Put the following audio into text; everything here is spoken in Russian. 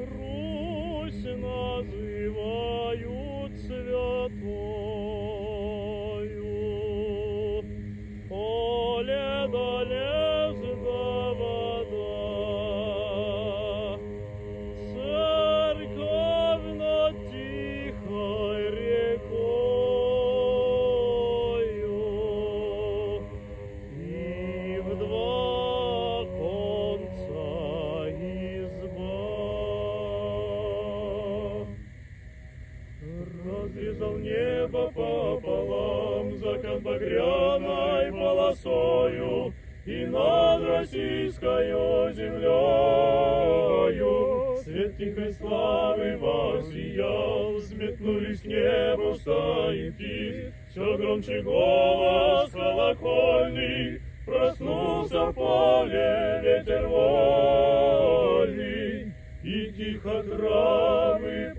Русь называют святою, поле да лес да вода, церковь над тихой рекою, и в два конца изба. Разрезал небо пополам закат багряной полосою, и над российскою землею свет тихой славы воссиял. Взметнулись к небу стаи птиц, все громче голос колокольный. Проснулся в поле ветер вольный, и тихо травы